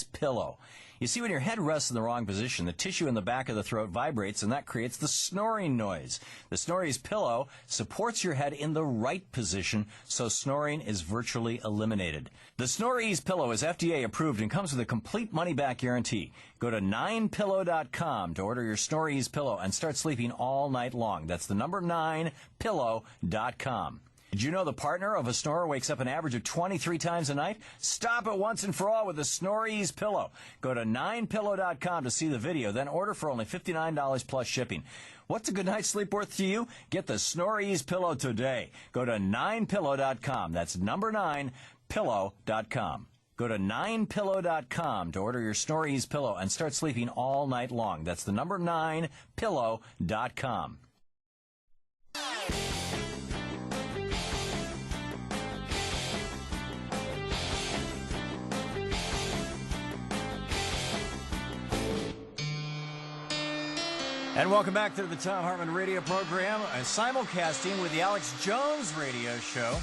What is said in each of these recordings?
pillow. You see, when your head rests in the wrong position, the tissue in the back of the throat vibrates, and that creates the snoring noise. The Snore-e's pillow supports your head in the right position, so snoring is virtually eliminated. The Snore-e's pillow is FDA approved and comes with a complete money-back guarantee. Go to 9pillow.com to order your Snore-e's pillow and start sleeping all night long. That's the number 9pillow.com. Did you know the partner of a snorer wakes up an average of 23 times a night? Stop it once and for all with the Snore-e's pillow. Go to 9pillow.com to see the video, then order for only $59 plus shipping. What's a good night's sleep worth to you? Get the Snore-e's pillow today. Go to 9pillow.com. That's number 9pillow.com. Go to 9pillow.com to order your Snore-e's pillow and start sleeping all night long. That's the number 9pillow.com. And welcome back to the Thom Hartmann radio program, simulcasting with the Alex Jones radio show.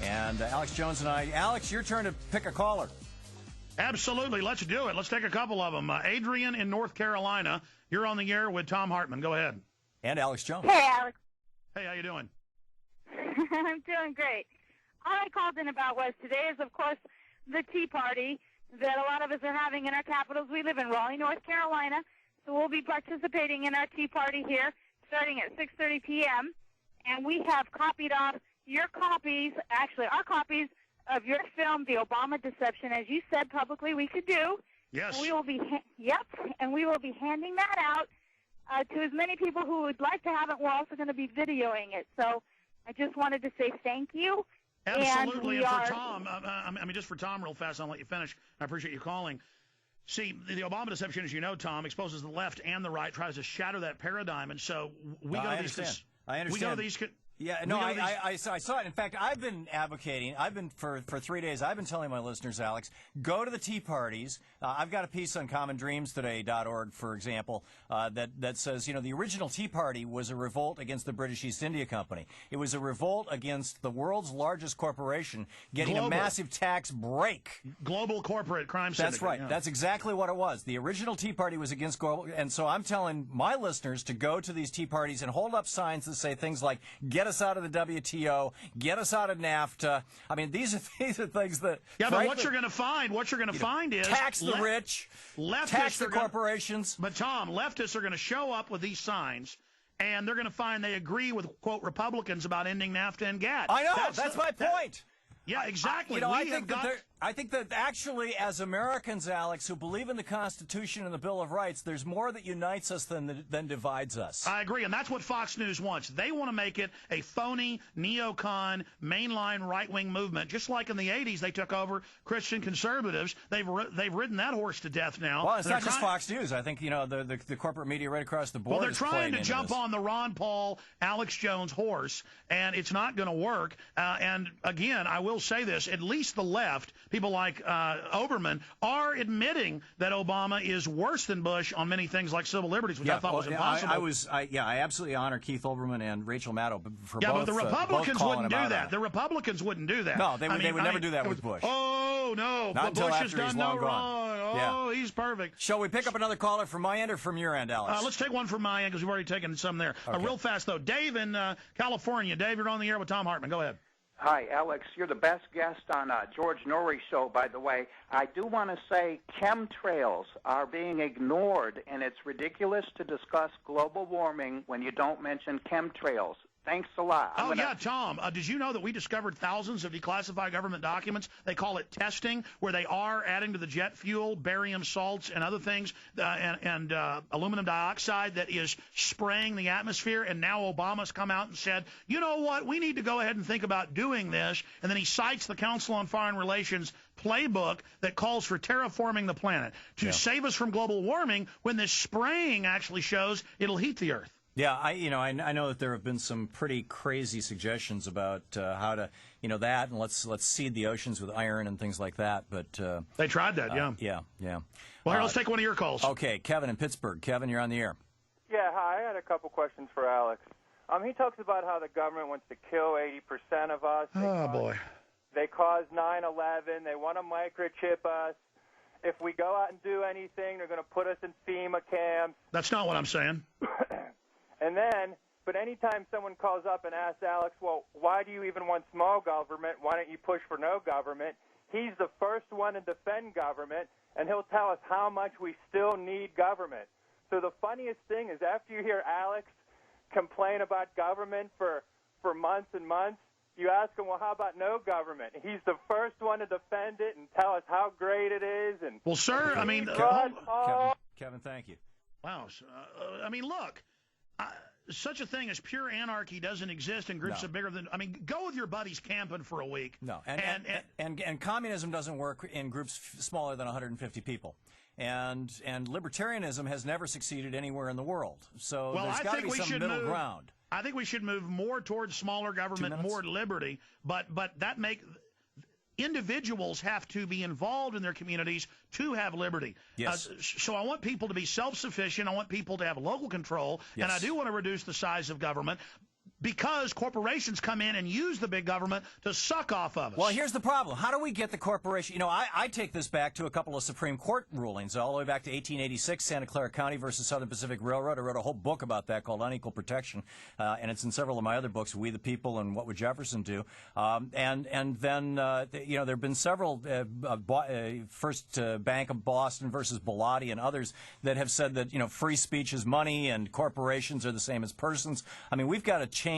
And Alex Jones and I. Alex, your turn to pick a caller. Absolutely. Let's do it. Let's take a couple of them. Adrian in North Carolina, you're on the air with Thom Hartmann. Go ahead. And Alex Jones. Hey, Alex. Hey, how you doing? I'm doing great. All I called in about was today is, of course, the Tea Party that a lot of us are having in our capitals. We live in Raleigh, North Carolina. So we'll be participating in our Tea Party here starting at 6:30 p.m. And we have copied off your copies, actually our copies of your film, The Obama Deception, as you said publicly we could do. Yes. We will be, and we will be handing that out to as many people who would like to have it. We're also going to be videoing it. So I just wanted to say thank you. Absolutely. And for Thom, just for Thom real fast, I'll let you finish. I appreciate you calling. See, the Obama Deception, as you know, Thom, exposes the left and the right, tries to shatter that paradigm. And so we go to these... I understand. We go to these... Yeah, no, I saw it. In fact, I've been advocating, for 3 days, I've been telling my listeners, Alex, go to the tea parties. I've got a piece on commondreamstoday.org, for example, that says, the original Tea Party was a revolt against the British East India Company. It was a revolt against the world's largest corporation getting a massive tax break. Global corporate crime syndicate. That's right. Yeah. That's exactly what it was. The original Tea Party was against global, and so I'm telling my listeners to go to these tea parties and hold up signs that say things like, get us out of the WTO, get us out of NAFTA. I mean, these are things that... Yeah, but what you're going to find is... Tax the rich, tax the corporations. But, Thom, leftists are going to show up with these signs, and they're going to find they agree with, quote, Republicans about ending NAFTA and GATT. I know, that's my point. Yeah, exactly. I think that actually, as Americans, Alex, who believe in the Constitution and the Bill of Rights, there's more that unites us than divides us. I agree, and that's what Fox News wants. They want to make it a phony, neocon, mainline right-wing movement, just like in the 80s they took over Christian conservatives. They've ridden that horse to death now. Well, it's not just Fox News. I think, the corporate media right across the board. Well, they're trying to jump on the Ron Paul, Alex Jones horse, and it's not going to work. And, again, I will say this, at least the left, people like Oberman, are admitting that Obama is worse than Bush on many things like civil liberties, which I thought was impossible. I absolutely honor Keith Olbermann and Rachel Maddow for both. Yeah, but the Republicans wouldn't do that. The Republicans wouldn't do that. No, they would never do that with Bush. Oh, no. Not until Bush after has done he's no long wrong. Gone. Oh, he's perfect. Shall we pick up another caller from my end or from your end, Alex? Let's take one from my end because we've already taken some there. Okay. Real fast, though. Dave in California. Dave, you're on the air with Thom Hartmann. Go ahead. Hi, Alex. You're the best guest on George Norrie's show, by the way. I do want to say chemtrails are being ignored, and it's ridiculous to discuss global warming when you don't mention chemtrails. Thanks a lot. Yeah, Thom, did you know that we discovered thousands of declassified government documents? They call it testing, where they are adding to the jet fuel barium salts and other things, and aluminum dioxide that is spraying the atmosphere. And now Obama's come out and said, you know what, we need to go ahead and think about doing this. And then he cites the Council on Foreign Relations playbook that calls for terraforming the planet to save us from global warming, when this spraying actually shows it'll heat the Earth. Yeah, I know that there have been some pretty crazy suggestions about how to, that, and let's seed the oceans with iron and things like that. But they tried that, yeah. Yeah. Well, here, let's take one of your calls. Okay, Kevin in Pittsburgh. Kevin, you're on the air. Yeah, hi. I had a couple questions for Alex. He talks about how the government wants to kill 80% of us. Oh, boy. They caused 9/11. They want to microchip us. if we go out and do anything, they're going to put us in FEMA camps. That's not what I'm saying. And then, but anytime someone calls up and asks Alex, well, why do you even want small government? Why don't you push for no government? He's the first one to defend government, and he'll tell us how much we still need government. So the funniest thing is after you hear Alex complain about government for months and months, you ask him, well, how about no government? He's the first one to defend it and tell us how great it is. And well, sir, I mean, Kevin, thank you. Wow. I mean, look, such a thing as pure anarchy doesn't exist in groups of bigger than. I mean, go with your buddies camping for a week. No, and communism doesn't work in groups smaller than 150 people. And libertarianism has never succeeded anywhere in the world. So there's got to be some middle ground. I think we should move more towards smaller government, more liberty, but that individuals have to be involved in their communities to have liberty. Yes. So I want people to be self-sufficient. I want people to have local control, and I do want to reduce the size of government, because corporations come in and use the big government to suck off of us. Well, here's the problem. How do we get the corporation? You know, I take this back to a couple of Supreme Court rulings, all the way back to 1886, Santa Clara County versus Southern Pacific Railroad. I wrote a whole book about that called Unequal Protection, and it's in several of my other books, We the People and What Would Jefferson Do? And then, you know, there have been several, First Bank of Boston versus Bilotti and others that have said that, you know, free speech is money and corporations are the same as persons. I mean, we've got to change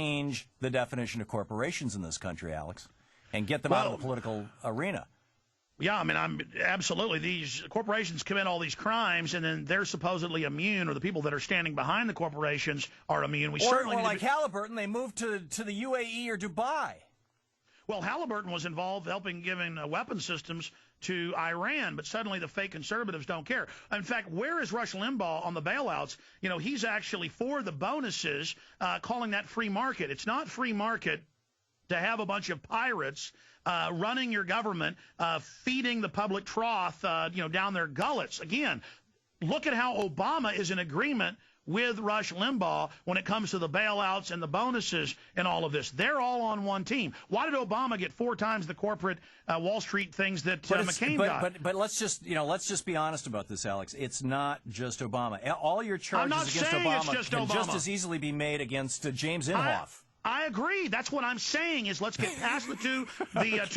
the definition of corporations in this country, Alex, and get them out of the political arena. Yeah, I mean, absolutely. These corporations commit all these crimes, and then they're supposedly immune, or the people that are standing behind the corporations are immune. Or like Halliburton, they moved to the UAE or Dubai. Well, Halliburton was involved helping giving weapon systems to Iran, but suddenly the fake conservatives don't care. In fact, where is Rush Limbaugh on the bailouts? You know, he's actually for the bonuses, calling that free market. It's not free market to have a bunch of pirates running your government, feeding the public trough, you know, down their gullets. Again, look at how Obama is in agreement with Rush Limbaugh when it comes to the bailouts and the bonuses and all of this. They're all on one team. Why did Obama get 4 times the corporate Wall Street things that McCain got? But let's just be honest about this, Alex. It's not just Obama. All your charges against Obama can just as easily be made against James Inhofe. I agree. That's what I'm saying is let's get past the two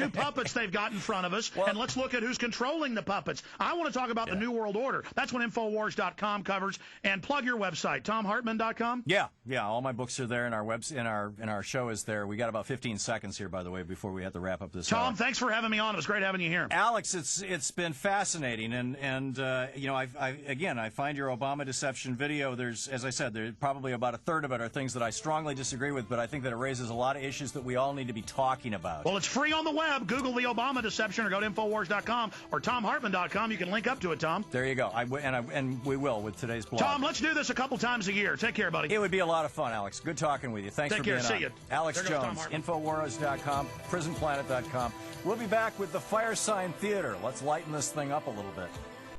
puppets they've got in front of us, and let's look at who's controlling the puppets. I want to talk about the New World Order. That's what Infowars.com covers. And plug your website, ThomHartmann.com. Yeah. All my books are there, and our show is there. We got about 15 seconds here, by the way, before we have to wrap up this. Tom, thanks for having me on. It was great having you here. Alex, it's been fascinating, and you know, I find your Obama deception video. As I said, there's probably about a third of it are things that I strongly disagree with, but I think that it raises a lot of issues that we all need to be talking about. Well, it's free on the web. Google the Obama deception or go to Infowars.com or ThomHartmann.com. You can link up to it, Tom. There you go. And we will with today's blog. Tom, let's do this a couple times a year. Take care, buddy. It would be a lot of fun, Alex. Good talking with you. Thanks for being on. Take care. See you. Alex Jones, Infowars.com, PrisonPlanet.com. We'll be back with the Fire Sign Theater. Let's lighten this thing up a little bit.